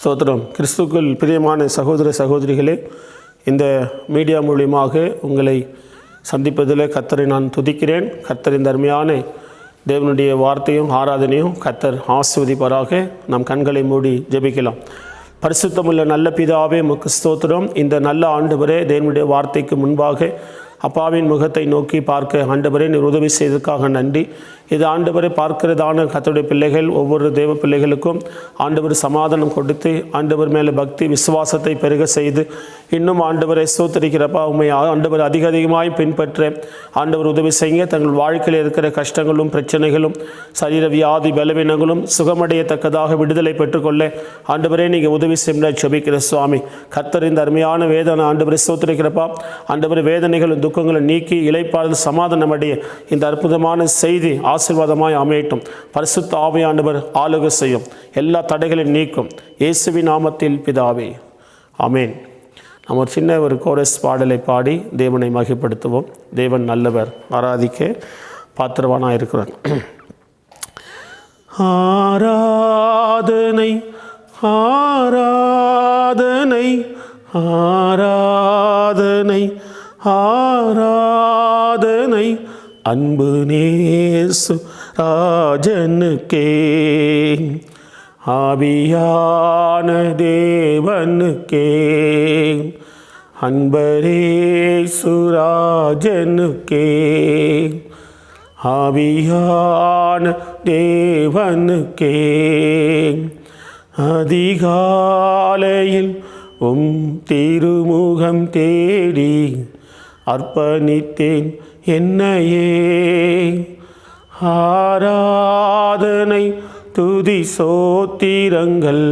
ஸ்தோத்திரம். கிறிஸ்துக்குள் பிரியமான சகோதர சகோதரிகளே, இந்த மீடியா மூலியமாக உங்களை சந்திப்பதில் கர்த்தரை நான் துதிக்கிறேன். கர்த்தரின் அருமையான தேவனுடைய வார்த்தையும் ஆராதனையும் கர்த்தர் ஆசீர்வதிப்பாராக. நம் கண்களை மூடி ஜெபிக்கலாம். பரிசுத்தமுள்ள நல்ல பிதாவே, உமக்கு ஸ்தோத்திரம். இந்த நல்ல ஆண்டவரே, தேவனுடைய வார்த்தைக்கு முன்பாக அப்பாவின் முகத்தை நோக்கி பார்க்க ஆண்டவரே நீர் உதவி செய்ததற்காக நன்றி. இது ஆண்டவரை பார்க்கிறதான கர்த்தருடைய பிள்ளைகள், ஒவ்வொரு தேவ பிள்ளைகளுக்கும் ஆண்டவர் சமாதானம் கொடுத்து, ஆண்டவர் மேலே பக்தி விசுவாசத்தை பெருக செய்து, இன்னும் ஆண்டவரை ஸ்தோத்திரிக்கிறப்பா உண்மை ஆண்டவர் அதிகமாய் பின்பற்ற ஆண்டவர் உதவி செய்ய, தங்கள் வாழ்க்கையில் இருக்கிற கஷ்டங்களும் பிரச்சனைகளும் சரீர வியாதி பலவீனங்களும் சுகமடையத்தக்கதாக விடுதலை பெற்றுக்கொள்ள ஆண்டவரே நீங்கள் உதவி செய்ய ஜெபிக்கிற சுவாமி. கர்த்தர் இந்த அருமையான வேதனை ஆண்டவரை ஸ்தோத்திரிக்கிறப்பா, ஆண்டவர் வேதனைகளும் துக்கங்களை நீக்கி இளைப்பாறுதல் சமாதானம் அடைய இந்த அற்புதமான செய்தி ஆசீர்வாதமாய் அமையட்டும். பரிசுத்த ஆவியானவர் ஆளுகை செய்யும், எல்லா தடைகளையும் நீக்கும். இயேசுவின் நாமத்தில் பிதாவே, ஆமேன். நம்ம ஒரு சின்ன கோரஸ் பாடலை பாடி தேவனை மகிமைப்படுத்துவோம். தேவன் நல்லவர், ஆராதிக்க பாத்திரவானாக இருக்கிறார். ஆராதனை ஆராதனை ஆராதனை ஆராதனை அன்பு நேசு ராஜனுக்கே, ஆவியான தேவனுக்கே, அன்பரேசு ராஜனுக்கே, ஆவியான தேவனுக்கே. அதிகாலையில் திருமுகம் தேடி அர்ப்பணித்தேன் என்னையே, ஆராதனை துதி சோத்திரங்கள்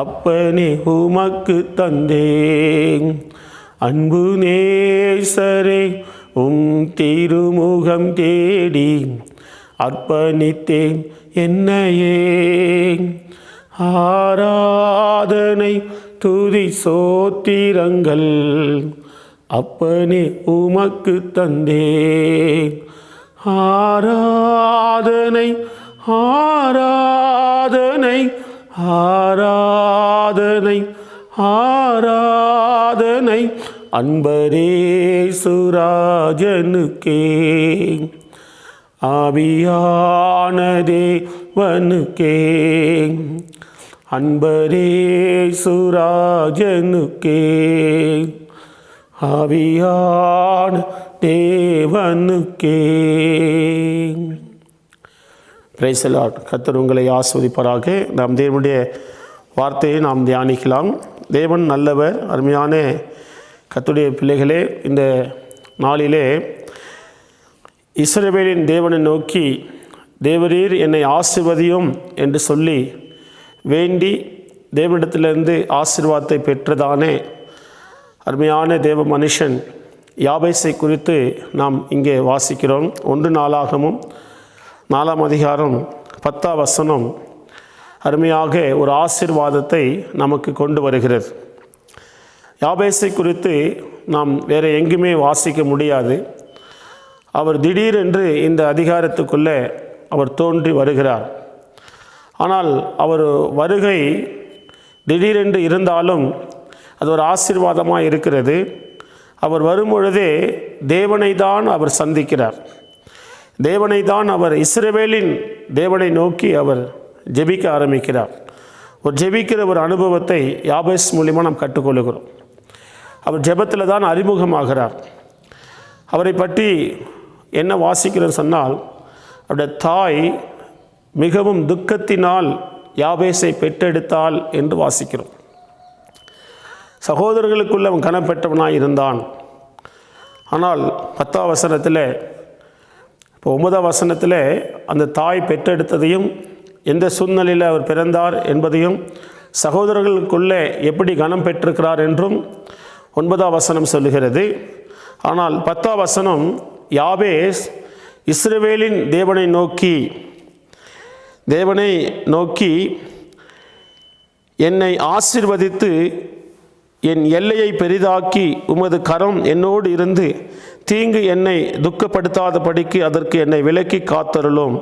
அப்பனே உமக்கு தந்தேன். அன்பு நேசரே திருமுகம் தேடி அர்ப்பணித்தேன் என்னையே, ஆராதனை துதி சோத்திரங்கள் அப்பனே உமக்கு தந்தேன். ஆராதனை ஆராதனை ஆராதனை ஆராதனை அன்பரேசு ராஜனுக்கே, ஆவியான தேவனுக்கே, அன்பரேசு ராஜனுக்கே, ஆவியான தேவனுக்கே. Price the lord. கர்த்தர் உங்களை ஆசீர்வதிப்பாராக. நாம் தேவனுடைய வார்த்தையை நாம் தியானிக்கலாம். தேவன் நல்லவர். அருமையான கர்த்தருடைய பிள்ளைகளே, இந்த நாளிலே இஸ்ரவேலின் தேவனை நோக்கி தேவரீர் என்னை ஆசீர்வதியும் என்று சொல்லி வேண்டி தேவனிடத்திலிருந்து ஆசீர்வாதத்தை பெற்றதானே அருமையான தேவ மனுஷன் யாபேசை குறித்து நாம் இங்கே வாசிக்கிறோம். 1 நாளாகமும் 4ஆம் அதிகாரம் 10ஆம் வசனம் அருமையாக ஒரு ஆசீர்வாதத்தை நமக்கு கொண்டு வருகிறது. யாபேசை குறித்து நாம் வேறு எங்குமே வாசிக்க முடியாது. அவர் திடீரென்று இந்த அதிகாரத்துக்குள்ளே அவர் தோன்றி வருகிறார். ஆனால் அவர் வருகை திடீரென்று இருந்தாலும் அது ஒரு ஆசீர்வாதமாக இருக்கிறது. அவர் வரும்பொழுதே தேவனை தான் அவர் சந்திக்கிறார். தேவனை தான் அவர் இஸ்ரவேலின் தேவனை நோக்கி அவர் ஜெபிக்க ஆரம்பிக்கிறார். ஒரு ஜெபிக்கிற ஒரு அனுபவத்தை யாபேஸ் மூலிமா நாம் கற்றுக்கொள்கிறோம். அவர் ஜெபத்தில் தான் அறிமுகமாகிறார். அவரை பற்றி என்ன வாசிக்கிறோம் சொன்னால், அவருடைய தாய் மிகவும் துக்கத்தினால் யாபேசை பெற்றெடுத்தாள் என்று வாசிக்கிறோம். சகோதரர்களுக்குள்ள அவன் கனப்பெற்றவனாய் இருந்தான். ஆனால் 10ஆம் வசனத்தில், இப்போ 9ஆம் வசனத்தில் அந்த தாய் பெற்றெடுத்ததையும் எந்த சூழ்நிலையில் அவர் பிறந்தார் என்பதையும் சகோதரர்களுக்குள்ளே எப்படி கனம் பெற்றிருக்கிறார் என்றும் 9ஆம் வசனம் சொல்லுகிறது. ஆனால் 10ஆம் வசனம், யாபேஸ் இஸ்ரவேலின் தேவனை நோக்கி என்னை ஆசீர்வதித்து என் எல்லையை பெரிதாக்கி உமது கரம் என்னோடு இருந்து தீங்கு என்னை துக்கப்படுத்தாதபடிக்கு அதற்கு என்னை விலக்கி காத்தருளும்.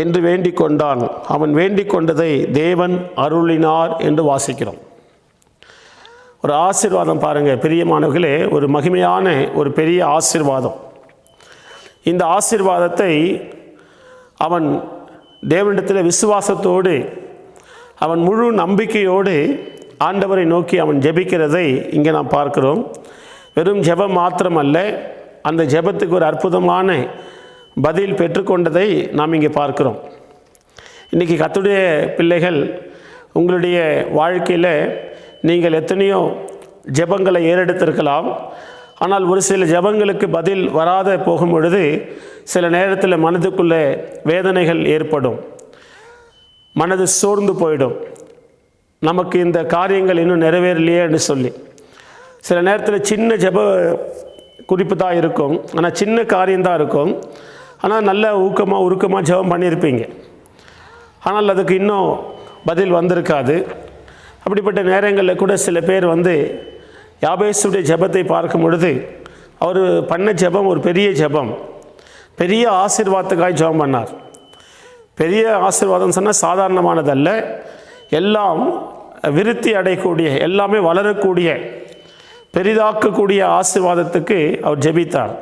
என்று வேண்டிக் கொண்டான். அவன் வேண்டிக் கொண்டதை தேவன் அருளினார் என்று வாசிக்கிறோம். ஒரு ஆசீர்வாதம் பாருங்கள் பிரியமானவர்களே, ஒரு மகிமையான ஒரு பெரிய ஆசீர்வாதம். இந்த ஆசீர்வாதத்தை அவன் தேவனிடத்தில் விசுவாசத்தோடு, அவன் முழு நம்பிக்கையோடு ஆண்டவரை நோக்கி அவன் ஜெபிக்கிறதை இங்கே நாம் பார்க்கிறோம். வெறும் ஜெபம் மாத்திரமல்ல, அந்த ஜெபத்துக்கு ஒரு அற்புதமான பதில் பெற்றுக்கொண்டதை நாம் இங்கே பார்க்கிறோம். இன்றைக்கி கர்த்தருடைய பிள்ளைகள், உங்களுடைய வாழ்க்கையில் நீங்கள் எத்தனையோ ஜெபங்களை ஏறெடுத்திருக்கலாம். ஆனால் ஒரு சில ஜெபங்களுக்கு பதில் வராத போகும் பொழுது சில நேரத்தில் மனதுக்குள்ளே வேதனைகள் ஏற்படும், மனது சோர்ந்து போயிடும். நமக்கு இந்த காரியங்கள் இன்னும் நிறைவேறலையே என்று சொல்லி சில நேரத்தில் சின்ன ஜெப குறிப்பு தான் இருக்கும், ஆனால் சின்ன காரியம்தான் இருக்கும். ஆனால் நல்ல உருக்கமாக ஜெபம் பண்ணியிருப்பீங்க, ஆனால் அதுக்கு இன்னும் பதில் வந்திருக்காது. அப்படிப்பட்ட நேரங்களில் கூட சில பேர் யாபேசுடைய ஜெபத்தை பார்க்கும் பொழுது அவர் பண்ண ஜெபம் ஒரு பெரிய ஜெபம், பெரிய ஆசீர்வாதத்துக்காக ஜெபம் பண்ணார். பெரிய ஆசீர்வாதம் சொன்னால் சாதாரணமானதல்ல, எல்லாம் விருத்தி அடையக்கூடிய, எல்லாமே வளரக்கூடிய, பெரிதாக்கக்கூடிய ஆசீர்வாதத்துக்கு அவர் ஜெபித்தார்.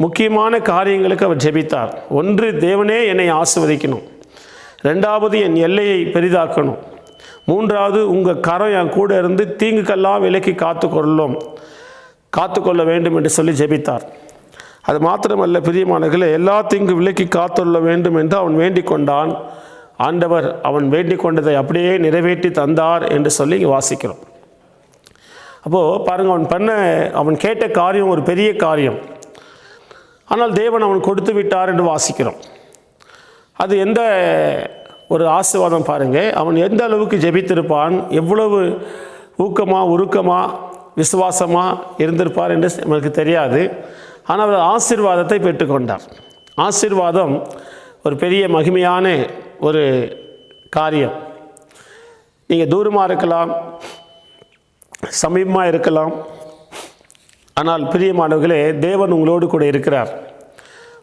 முக்கியமான காரியங்களுக்கு அவர் ஜெபித்தார். ஒன்று, தேவனே என்னை ஆசீர்வதிக்கணும். ரெண்டாவது, என் எல்லையை பெரிதாக்கணும். மூன்றாவது, உங்கள் கரம் என் கூட இருந்து தீங்குக்கெல்லாம் விலக்கி காத்துக்கொள்ள வேண்டும் என்று சொல்லி ஜெபித்தார். அது மாத்திரமல்ல பிரியமானவர்களே, எல்லா தீங்கு விலக்கி காத்துள்ள வேண்டும் என்று அவன் வேண்டிக் கொண்டான். ஆண்டவர் அவன் வேண்டிக் கொண்டதை அப்படியே நிறைவேற்றி தந்தார் என்று சொல்லி இங்கே வாசிக்கிறோம். அப்போது பாருங்கள், அவன் கேட்ட காரியம் ஒரு பெரிய காரியம், ஆனால் தேவன் அவன் கொடுத்து விட்டார் என்று வாசிக்கிறோம். அது எந்த ஒரு ஆசீர்வாதம் பாருங்கள். அவன் எந்த அளவுக்கு ஜெபித்திருப்பான், எவ்வளவு உருக்கமாக விசுவாசமாக இருந்திருப்பார் என்று நமக்கு தெரியாது. ஆனால் அவர் ஆசீர்வாதத்தை பெற்றுக்கொண்டார். ஆசீர்வாதம் ஒரு பெரிய மகிமையான ஒரு காரியம். நீங்கள் தூரமாக இருக்கலாம், சமீபமாக இருக்கலாம், ஆனால் பிரியமானவர்களே, தேவன் உங்களோடு கூட இருக்கிறார்.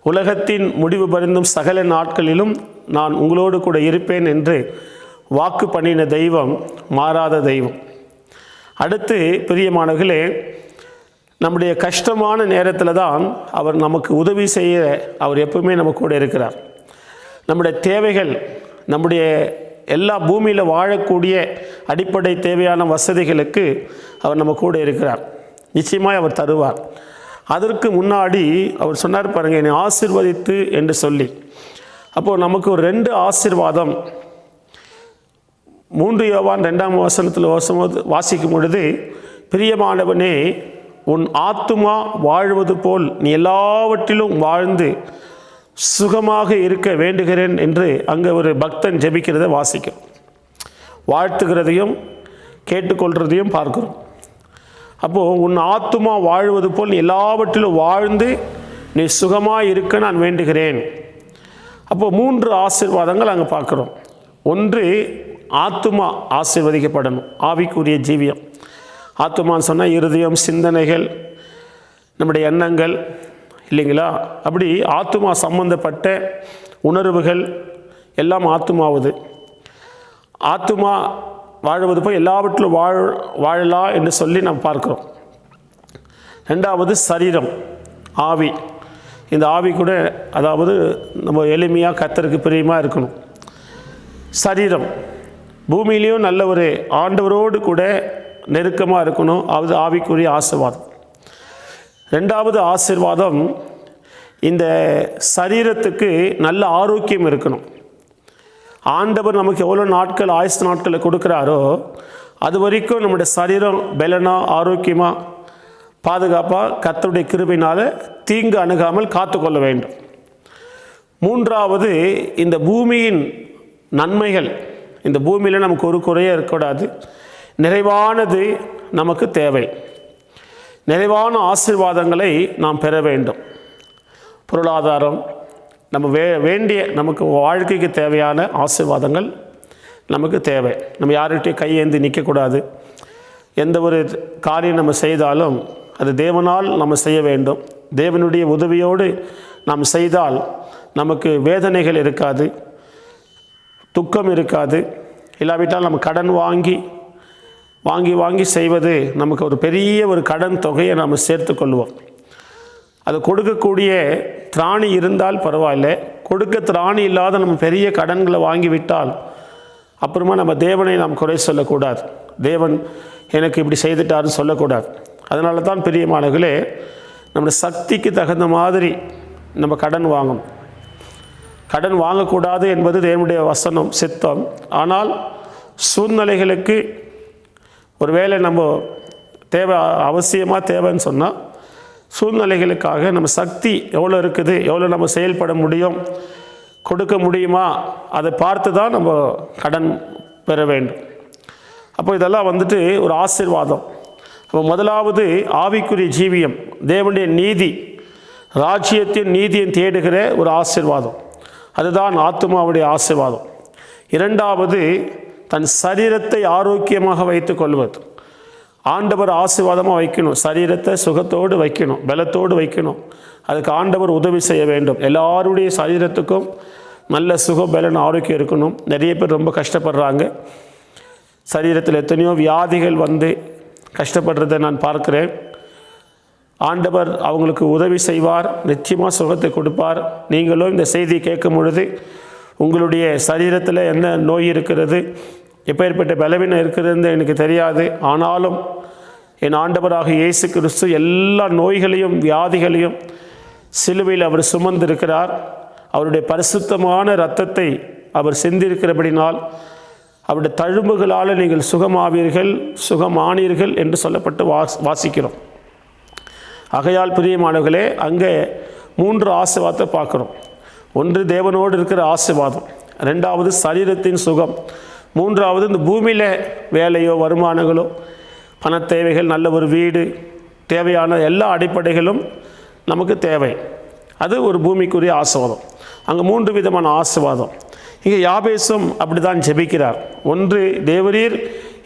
உலகத்தின் முடிவு பரிந்தும் சகல நாட்களிலும் நான் உங்களோடு கூட இருப்பேன் என்று வாக்கு பண்ணின தெய்வம் மாறாத தெய்வம். அடுத்து பிரியமானவர்களே, நம்முடைய கஷ்டமான நேரத்தில் தான் அவர் நமக்கு உதவி செய்ய அவர் எப்பவுமே நம்ம கூட இருக்கிறார். நம்முடைய தேவைகள், நம்முடைய எல்லா பூமியில் வாழக்கூடிய அடிப்படை தேவையான வசதிகளுக்கு அவர் நம்ம கூட இருக்கிறார். நிச்சயமாக அவர் தருவார். அதற்கு முன்னாடி அவர் சொன்னார் பாருங்கள், என்னை ஆசீர்வதித்து என்று சொல்லி. அப்போது நமக்கு ஒரு 2 ஆசீர்வாதம் 3 யோவான் 2ஆம் வசனத்தில் வாசிக்கும் பொழுது, பிரியமானவனே, உன் ஆத்துமா வாழ்வது போல் நீ எல்லாவற்றிலும் வாழ்ந்து சுகமாக இருக்க வேண்டுகிறேன் என்று அங்கே ஒரு பக்தன் ஜெபிக்கிறதை வாசிக்கும். வாழ்த்துகிறதையும் கேட்டுக்கொள்கிறதையும் பார்க்கிறோம். அப்போது உன் ஆத்துமா வாழ்வது போல் நீ எல்லாவற்றிலும் வாழ்ந்து நீ சுகமாக இருக்க நான் வேண்டுகிறேன். அப்போது 3 ஆசீர்வாதங்கள் அங்கே பார்க்குறோம். ஒன்று, ஆத்துமா ஆசீர்வதிக்கப்படணும், ஆவிக்குரிய ஜீவியம். ஆத்துமான்னு சொன்னால் இருதயம், சிந்தனைகள், நம்முடைய எண்ணங்கள் இல்லைங்களா? அப்படி ஆத்துமா சம்பந்தப்பட்ட உணர்வுகள் எல்லாம் ஆத்துமாவது. ஆத்துமா வாழ்வது போய் எல்லாவற்றிலும் வாழலாம் என்று சொல்லி நாம் பார்க்கிறோம். 2வது சரீரம், ஆவி. இந்த ஆவி கூட அதாவது நம்ம எளிமையாக கர்த்தருக்கு பிரியமாக இருக்கணும். சரீரம், பூமியிலையும் நல்ல ஒரு ஆண்டவரோடு கூட நெருக்கமாக இருக்கணும். அது ஆவிக்குரிய ஆசீர்வாதம். 2வது ஆசீர்வாதம், இந்த சரீரத்துக்கு நல்ல ஆரோக்கியம் இருக்கணும். ஆண்டவர் நமக்கு எவ்வளோ நாட்கள், ஆயுசு நாட்களை கொடுக்குறாரோ அது வரைக்கும் நம்முடைய சரீரம் பலனாக, ஆரோக்கியமாக, பாதுகாப்பாக கர்த்தருடைய கிருபையினால் தீங்கு அணுகாமல் காத்துக்கொள்ள வேண்டும். 3வது, இந்த பூமியின் நன்மைகள், இந்த பூமியில் நமக்கு ஒரு குறையே இருக்கக்கூடாது. நிறைவானது நமக்கு தேவை. நிறைவான ஆசீர்வாதங்களை நாம் பெற வேண்டும். பொருளாதாரம், நம்ம வேண்டிய நமக்கு வாழ்க்கைக்கு தேவையான ஆசீர்வாதங்கள் நமக்கு தேவை. நம்ம யார்கிட்டையும் கையேந்தி நிற்கக்கூடாது. எந்த ஒரு காரியம் நம்ம செய்தாலும் அது தேவனால் நம்ம செய்ய வேண்டும். தேவனுடைய உதவியோடு நாம் செய்தால் நமக்கு வேதனைகள் இருக்காது, துக்கம் இருக்காது. இல்லாவிட்டால் நம்ம கடன் வாங்கி வாங்கி வாங்கி செய்வது நமக்கு ஒரு பெரிய ஒரு கடன் தொகையை நாம் சேர்த்து கொள்வோம். அது கொடுக்கக்கூடிய திராணி இருந்தால் பரவாயில்லை, கொடுக்க திராணி இல்லாத நம்ம பெரிய கடன்களை வாங்கிவிட்டால் அப்புறமா நம்ம தேவனை நாம் குறை சொல்லக்கூடாது. தேவன் எனக்கு இப்படி செய்துட்டாருன்னு சொல்லக்கூடாது. அதனால தான் பிரியமானவர்களே, நம்முடைய சக்திக்கு தகுந்த மாதிரி நம்ம கடன் வாங்கணும். கடன் வாங்கக்கூடாது என்பது தேவனுடைய வசனம், சித்தம். ஆனால் சூழ்நிலைகளுக்கு ஒருவேளை நம்ம தேவை, அவசியமாக தேவைன்னு சொன்னால் சூழ்நிலைகளுக்காக நம்ம சக்தி எவ்வளோ இருக்குது, எவ்வளோ நம்ம செயல்பட முடியும், கொடுக்க முடியுமா, அதை பார்த்து தான் நம்ம கடன் பெற வேண்டும். அப்போ இதெல்லாம் ஒரு ஆசீர்வாதம். அப்போ முதலாவது ஆவிக்குரிய ஜீவியம், தேவனுடைய நீதி, ராஜ்யத்தின் நீதியை தேடுகிற ஒரு ஆசீர்வாதம், அதுதான் ஆத்துமாவுடைய ஆசீர்வாதம். இரண்டாவது தன் சரீரத்தை ஆரோக்கியமாக வைத்து கொள்வது. ஆண்டவர் ஆசீர்வாதமாக வைக்கணும், சரீரத்தை சுகத்தோடு வைக்கணும், பலத்தோடு வைக்கணும். அதுக்கு ஆண்டவர் உதவி செய்ய வேண்டும். எல்லாருடைய சரீரத்துக்கும் நல்ல சுகம், பலன், ஆரோக்கியம் இருக்கணும். நிறைய பேர் ரொம்ப கஷ்டப்படுறாங்க. சரீரத்தில் எத்தனையோ வியாதிகள் கஷ்டப்படுறதை நான் பார்க்கிறேன். ஆண்டவர் அவங்களுக்கு உதவி செய்வார், நிச்சயமாக சுகத்தை கொடுப்பார். நீங்களும் இந்த செய்தியை கேட்கும் பொழுது உங்களுடைய சரீரத்தில் என்ன நோய் இருக்கிறது, எப்பேற்பட்ட பலவீனம் இருக்கிறது எனக்கு தெரியாது. ஆனாலும் என் ஆண்டவராக இயேசு கிறிஸ்து எல்லா நோய்களையும் வியாதிகளையும் சிலுவையில் அவர் சுமந்திருக்கிறார். அவருடைய பரிசுத்தமான இரத்தத்தை அவர் சிந்திருக்கிறபடினால் அவருடைய தழும்புகளால் நீங்கள் சுகமாவீர்கள், சுகமானீர்கள் என்று சொல்லப்பட்டு வாசிக்கிறோம். ஆகையால் பிரியமானவர்களே, அங்கே 3 ஆசீர்வாதத்தை பார்க்குறோம். ஒன்று தேவனோடு இருக்கிற ஆசீர்வாதம், ரெண்டாவது சரீரத்தின் சுகம், மூன்றாவது இந்த பூமியில் வேலையோ வருமானங்களோ பண தேவைகள், நல்ல ஒரு வீடு, தேவையான எல்லா அடிப்படைகளும் நமக்கு தேவை. அது ஒரு பூமிக்குரிய ஆசீர்வாதம். அங்கே 3 விதமான ஆசீர்வாதம். இங்கே யாபேசும் அப்படி தான் ஜெபிக்கிறார். ஒன்று, தேவரீர்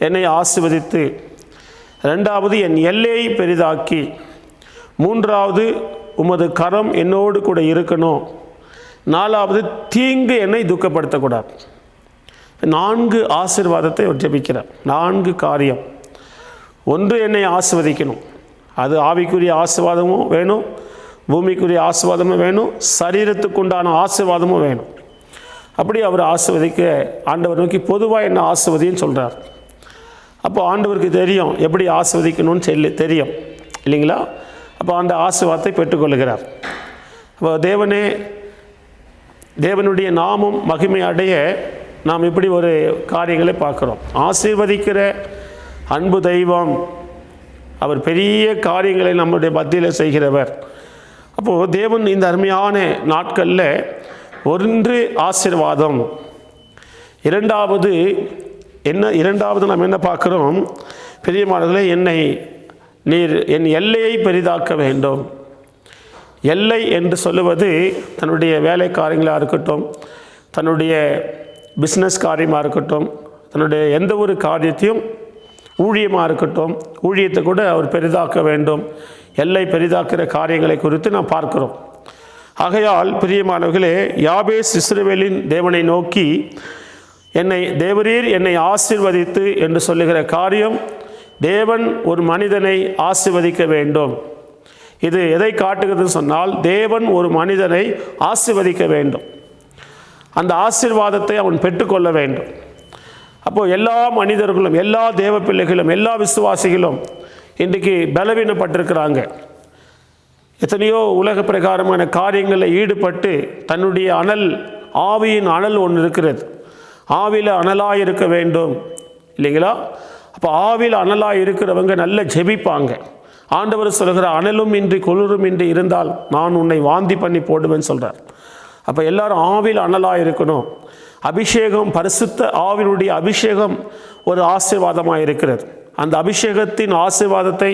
என்னை ஆசீர்வதித்து, ரெண்டாவது என் எல்லையை பெரிதாக்கி, மூன்றாவது உமது கரம் என்னோடு கூட இருக்கணும், நாலாவது தீங்கு என்னை துக்கப்படுத்தக்கூடாது. 4 ஆசீர்வாதத்தை ஜெபிக்கிறார். 4 காரியம். ஒன்று, என்னை ஆசீர்வதிக்கணும். அது ஆவிக்குரிய ஆசீர்வாதமும் வேணும், பூமிக்குரிய ஆசீர்வாதமும் வேணும், சரீரத்துக்குண்டான ஆசீர்வாதமும் வேணும். அப்படி அவர் ஆசீர்வதிக்க ஆண்டவர் நோக்கி பொதுவாக என்ன ஆசீர்வதின்னு சொல்கிறார். அப்போ ஆண்டவருக்கு தெரியும் எப்படி ஆசீர்வதிக்கணும்னு தெரியும் இல்லைங்களா? அப்போ அந்த ஆசீர்வாதத்தை பெற்றுக்கொள்கிறார். அப்போ தேவனுடைய நாமம் மகிமை அடைய நாம் இப்படி ஒரு காரியங்களை பார்க்குறோம். ஆசீர்வதிக்கிற அன்பு தெய்வம், அவர் பெரிய காரியங்களை நம்முடைய மத்தியில் செய்கிறவர். அப்போது தேவன் இந்த அருமையான நாட்களில் ஒன்று ஆசீர்வாதம். இரண்டாவது நாம் என்ன பார்க்குறோம்? பிரியமானவர்களே, நீர் என் எல்லையை பெரிதாக்க வேண்டும். எல்லை என்று சொல்லுவது தன்னுடைய வேலை காரியங்களாக இருக்கட்டும், தன்னுடைய பிஸ்னஸ் காரியமாக இருக்கட்டும், தன்னுடைய எந்த ஒரு காரியத்தையும், ஊழியமாக இருக்கட்டும், ஊழியத்தை கூட அவர் பெரிதாக்க வேண்டும். எல்லை பெரிதாக்குற காரியங்களை குறித்து நாம் பார்க்கிறோம். ஆகையால் பிரியமானவர்களே, யாபேஸ் இஸ்ரவேலின் தேவனை நோக்கி தேவரீர் என்னை ஆசீர்வதித்து என்று சொல்லுகிற காரியம், தேவன் ஒரு மனிதனை ஆசீர்வதிக்க வேண்டும். இது எதை காட்டுகிறதுன்னு சொன்னால், தேவன் ஒரு மனிதனை ஆசீர்வதிக்க வேண்டும். அந்த ஆசீர்வாதத்தை அவன் பெற்றுக்கொள்ள வேண்டும். அப்போது எல்லா மனிதர்களும், எல்லா தேவ பிள்ளைகளும், எல்லா விசுவாசிகளும் இன்றைக்கு பலவீனப்பட்டிருக்கிறாங்க. எத்தனையோ உலக பிரகாரமான காரியங்களில் ஈடுபட்டு தன்னுடைய ஆவியின் அனல் ஒன்று இருக்கிறது. ஆவியில் அனலாக இருக்க வேண்டும் இல்லைங்களா? அப்போ ஆவியில் அனலாக இருக்கிறவங்க நல்ல ஜெபிப்பாங்க. ஆண்டவர் சொல்கிற அனலும் இன்றி குளிரும் இன்றி இருந்தால் நான் உன்னை வாந்தி பண்ணி போடுவேன்னு சொல்கிறார். அப்போ எல்லாரும் ஆவியில் அனலாக இருக்கணும். அபிஷேகம், பரிசுத்த ஆவியினுடைய அபிஷேகம் ஒரு ஆசீர்வாதமாக இருக்கிறது. அந்த அபிஷேகத்தின் ஆசீர்வாதத்தை,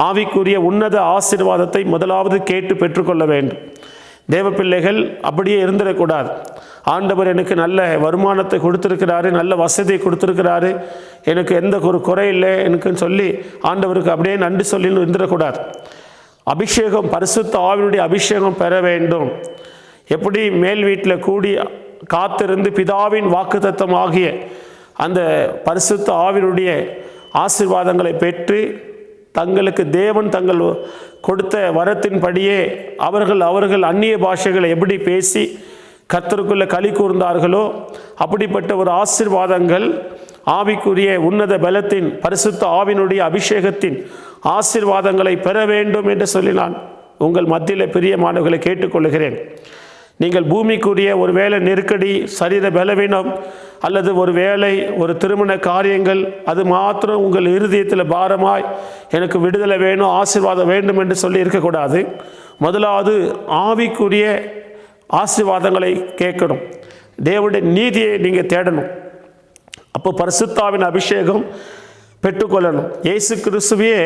ஆவிக்குரிய உன்னத ஆசீர்வாதத்தை முதலாவது கேட்டு பெற்றுக்கொள்ள வேண்டும். தேவ பிள்ளைகள் அப்படியே இருந்துடக்கூடாது. ஆண்டவர் எனக்கு நல்ல வருமானத்தை கொடுத்துருக்கிறாரு, நல்ல வசதியை கொடுத்துருக்கிறாரு, எனக்கு எந்த ஒரு குறை இல்லை எனக்குன்னு சொல்லி ஆண்டவருக்கு அப்படியே நன்றி சொல்லி இருந்துடக்கூடாது. அபிஷேகம், பரிசுத்த ஆவியினுடைய அபிஷேகம் பெற வேண்டும். எப்படி மேல் வீட்டில் கூடி காத்திருந்து பிதாவின் வாக்குத்தத்தமாகிய அந்த பரிசுத்த ஆவியினுடைய ஆசீர்வாதங்களை பெற்று தங்களுக்கு தேவன் தங்கள் கொடுத்த வரத்தின்படியே அவர்கள் அந்நிய பாஷைகளை எப்படி பேசி கர்த்தருக்குள்ளே களி கூர்ந்தார்களோ அப்படிப்பட்ட ஒரு ஆசீர்வாதங்கள் ஆவிக்குரிய உன்னத பலத்தின் பரிசுத்த ஆவினுடைய அபிஷேகத்தின் ஆசீர்வாதங்களை பெற வேண்டும் என்று சொல்லி நான் உங்கள் மத்தியில் பிரியமானவர்களை கேட்டுக்கொள்கிறேன். நீங்கள் பூமிக்குரிய ஒரு வேலை நெருக்கடி, சரீர பலவீனம் அல்லது ஒரு வேலை, ஒரு திருமண காரியங்கள், அது மாத்திரம் உங்கள் இருதயத்தில் பாரமாய் எனக்கு விடுதலை வேணும், ஆசீர்வாதம் வேண்டும் என்று சொல்லி இருக்கக்கூடாது. முதலாவது ஆவிக்குரிய ஆசீர்வாதங்களை கேட்கணும். தேவனுடைய நீதியை நீங்கள் தேடணும். அப்போ பரிசுத்தாவின் அபிஷேகம் பெற்றுக்கொள்ளணும். இயேசு கிறிஸ்துவையே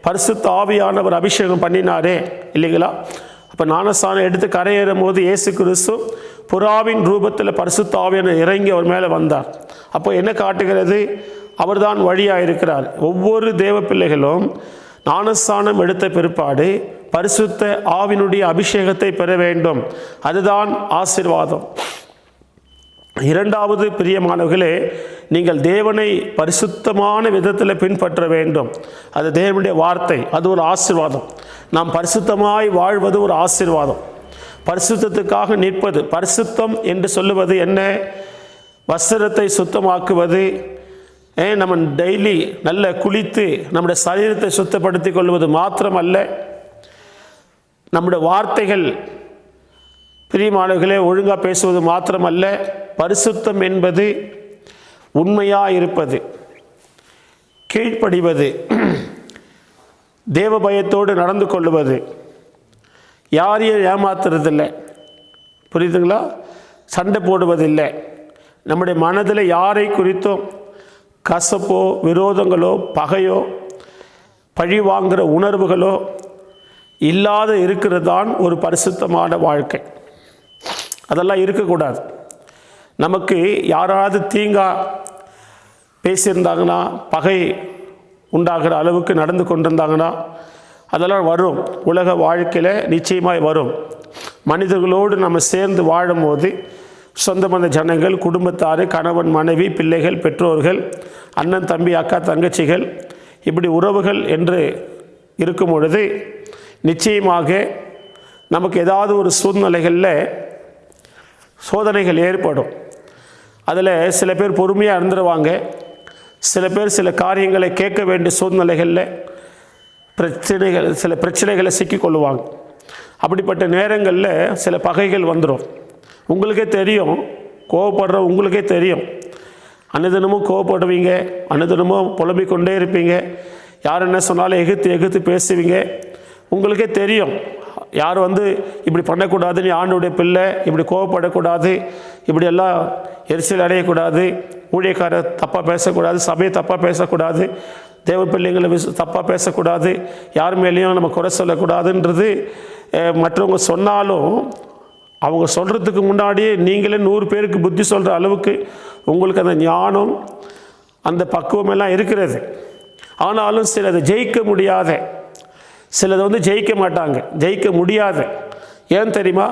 பரிசுத்த ஆவியானவர் அபிஷேகம் பண்ணினாரே இல்லைங்களா? அப்போ ஞானஸ்நானம் எடுத்து கரையேறும் போது இயேசு கிறிஸ்து புறாவின் ரூபத்தில் பரிசுத்த ஆவியானவர் இறங்கி அவர் மேலே வந்தார். அப்போ என்ன காட்டுகிறது? அவர்தான் வழியாக இருக்கிறார். ஒவ்வொரு தேவ பிள்ளைகளும் ஞானஸ்நானம் எடுத்த பிற்பாடு பரிசுத்த ஆவினுடைய அபிஷேகத்தை பெற வேண்டும். அதுதான் ஆசீர்வாதம். இரண்டாவது பிரியமானவர்களே, நீங்கள் தேவனை பரிசுத்தமான விதத்தில் பின்பற்ற வேண்டும். அது தேவனுடைய வார்த்தை, அது ஒரு ஆசீர்வாதம். நாம் பரிசுத்தமாய் வாழ்வது ஒரு ஆசீர்வாதம். பரிசுத்தத்துக்காக நிற்பது. பரிசுத்தம் என்று சொல்லுவது என்ன? வஸ்திரத்தை சுத்தமாக்குவது, நம்ம டெய்லி நல்ல குளித்து நம்முடைய சரீரத்தை சுத்தப்படுத்தி கொள்வது மாத்திரமல்ல, நம்முடைய வார்த்தைகள் பிரியமானவர்களே ஒழுங்காக பேசுவது மாத்திரமல்ல, பரிசுத்தம் என்பது உண்மையாக இருப்பது, கீழ்ப்படிவது, தேவ பயத்தோடு நடந்து கொள்வது, யாரையும் ஏமாத்துறதில்லை, புரியுதுங்களா? சண்டை போடுவதில்லை, நம்முடைய மனதில் யாரை குறித்தும் கசப்போ விரோதங்களோ பகையோ பழி வாங்குகிற உணர்வுகளோ இல்லாத இருக்கிறது தான் ஒரு பரிசுத்தமான வாழ்க்கை. அதெல்லாம் இருக்கக்கூடாது. நமக்கு யாராவது தீங்கா பேசியிருந்தாங்கன்னா, பகை உண்டாகிற அளவுக்கு நடந்து கொண்டிருந்தாங்கன்னா அதெல்லாம் வரும். உலக வாழ்க்கையில் நிச்சயமாய் வரும். மனிதர்களோடு நம்ம சேர்ந்து வாழும்போது சொந்தமான ஜனங்கள், குடும்பத்தார், கணவன் மனைவி, பிள்ளைகள், பெற்றோர்கள், அண்ணன் தம்பி, அக்கா தங்கச்சிகள், இப்படி உறவுகள் என்று இருக்கும் பொழுது நிச்சயமாக நமக்கு ஏதாவது ஒரு சூழ்நிலைகளில் சோதனைகள் ஏற்படும். அதில் சில பேர் பொறுமையாக இருந்துருவாங்க. சில பேர் சில காரியங்களை கேட்க வேண்டிய சூழ்நிலைகளில் சில பிரச்சனைகளை சிக்கிக்கொள்ளுவாங்க. அப்படிப்பட்ட நேரங்களில் சில பகைகள் வந்துடும். உங்களுக்கே தெரியும், கோவப்படுற உங்களுக்கே தெரியும். அனுதினமும் கோவப்படுவீங்க, அனுதினமும் புலம்பிக்கொண்டே இருப்பீங்க. யார் என்ன சொன்னாலும் எகுத்து பேசுவீங்க. உங்களுக்கே தெரியும், யார் இப்படி பண்ணக்கூடாது, நீ ஆண்டோடைய பிள்ளை, இப்படி கோவப்படக்கூடாது, இப்படியெல்லாம் எரிச்சல் அடையக்கூடாது, ஊழியக்காரர் தப்பாக பேசக்கூடாது, சபையை தப்பாக பேசக்கூடாது, தேவ பிள்ளைங்களை தப்பாக பேசக்கூடாது, யார் மேலேயும் நம்ம குறை சொல்லக்கூடாதுன்றது மற்றவங்க சொன்னாலும் அவங்க சொல்கிறதுக்கு முன்னாடியே நீங்களே 100 பேருக்கு புத்தி சொல்கிற அளவுக்கு உங்களுக்கு அந்த ஞானம், அந்த பக்குவம் எல்லாம் இருக்கிறது. ஆனாலும் சிலதை ஜெயிக்க முடியாத, சிலதை ஜெயிக்க மாட்டாங்க, ஜெயிக்க முடியாது. ஏன் தெரியுமா?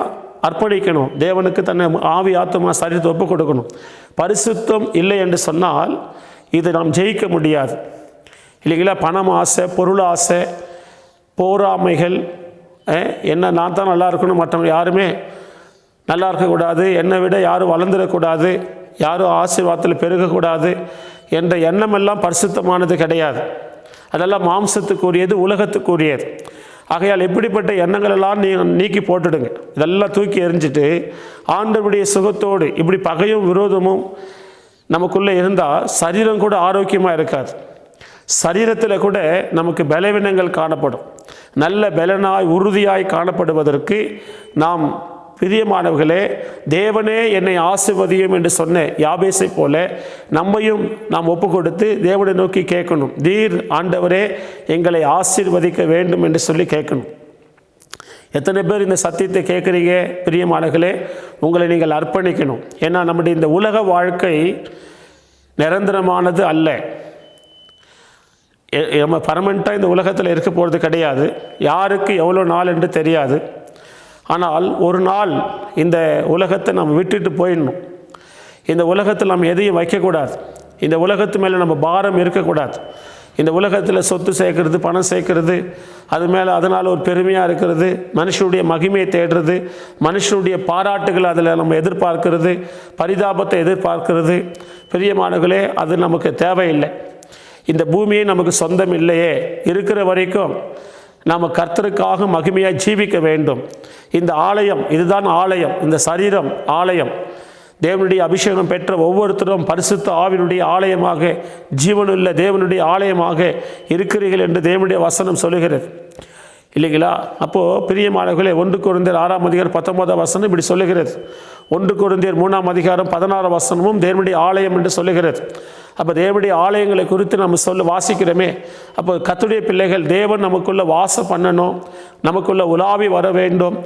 அர்ப்பணிக்கணும். தேவனுக்கு தன்னை ஆவி ஆத்மா சரீரத்தை ஒப்பு கொடுக்கணும். பரிசுத்தம் இல்லை என்று சொன்னால் இது நாம் ஜெயிக்க முடியாது இல்லைங்களா? பணம் ஆசை, பொருள் ஆசை, போராமைகள், என்ன நான் தான் நல்லா இருக்கணும், மற்றவங்க யாருமே நல்லா இருக்கக்கூடாது, என்னை விட யாரும் வளர்ந்துடக்கூடாது, யாரும் ஆசீர்வாதத்தில் பெருகக்கூடாது என்ற எண்ணமெல்லாம் பரிசுத்தமானது கிடையாது. அதெல்லாம் மாம்சத்துக்குரியது, உலகத்துக்குரியது. ஆகையால் எப்படிப்பட்ட எண்ணங்களெல்லாம் நீக்கி போட்டுடுங்க. இதெல்லாம் தூக்கி எறிஞ்சிட்டு ஆண்டவருடைய சுகத்தோடு, இப்படி பகையும் விரோதமும் நமக்குள்ளே இருந்தால் சரீரம் கூட ஆரோக்கியமாக இருக்காது. சரீரத்தில் கூட நமக்கு பலவீனங்கள் காணப்படும். நல்ல பலனாய் உறுதியாய் காணப்படுவதற்கு நாம் பிரியமானவர்களே, தேவனே என்னை ஆசீர்வதியும் என்று சொன்ன யாபேசை போல நம்மையும் நாம் ஒப்பு கொடுத்து தேவனை நோக்கி கேட்கணும். நீர் ஆண்டவரே எங்களை ஆசீர்வதிக்க வேண்டும் என்று சொல்லி கேட்கணும். எத்தனை பேர் இந்த சத்தியத்தை கேட்குறீங்க? பிரியமானவர்களே, உங்களை நீங்கள் அர்ப்பணிக்கணும். ஏன்னா நம்முடைய இந்த உலக வாழ்க்கை நிரந்தரமானது அல்ல. நம்ம பர்மனெண்ட்டாக இந்த உலகத்தில் இருக்க போகிறது கிடையாது. யாருக்கு எவ்வளோ நாள் என்று தெரியாது. ஆனால் ஒரு நாள் இந்த உலகத்தை நம்ம விட்டுட்டு போயிடணும். இந்த உலகத்தில் நம்ம எதையும் வைக்கக்கூடாது. இந்த உலகத்து மேலே நம்ம பாரம் இருக்கக்கூடாது. இந்த உலகத்தில் சொத்து சேர்க்கறது, பணம் சேர்க்கறது, அது மேலே அதனால் ஒரு பெருமையாக இருக்கிறது, மனுஷனுடைய மகிமையை தேடுறது, மனுஷனுடைய பாராட்டுகளை அதில் நம்ம எதிர்பார்க்கிறது, பரிதாபத்தை எதிர்பார்க்கிறது, பிரியமானவர்களே, அது நமக்கு தேவையில்லை. இந்த பூமியே நமக்கு சொந்தம் இல்லையே. இருக்கிற வரைக்கும் நாம் கர்த்தருக்காக மகிமையாக ஜீவிக்க வேண்டும். இந்த ஆலயம், இதுதான் ஆலயம். இந்த சரீரம் ஆலயம். தேவனுடைய அபிஷேகம் பெற்ற ஒவ்வொருத்தரும் பரிசுத்த ஆவியினுடைய ஆலயமாக, ஜீவனுள்ள தேவனுடைய ஆலயமாக இருக்கிறீர்கள் என்று தேவனுடைய வசனம் சொல்லுகிறது இல்லைங்களா? அப்போது பிரியமானவர்களே, 1 கொரிந்தியர் 6ஆம் அதிகாரம் 19ஆம் வசனம் இப்படி சொல்லுகிறது. 1 கொரிந்தியர் 3ஆம் அதிகாரம் 16ஆம் வசனமும் தேவனுடைய ஆலயம் என்று சொல்லுகிறது. அப்போ தேவனுடைய ஆலயங்களை குறித்து நம்ம வாசிக்கிறோமே. அப்போ கர்த்தருடைய பிள்ளைகள், தேவன் நமக்குள்ளே வாசம் பண்ணணும், நமக்குள்ளே உலாவி வர வேண்டும்,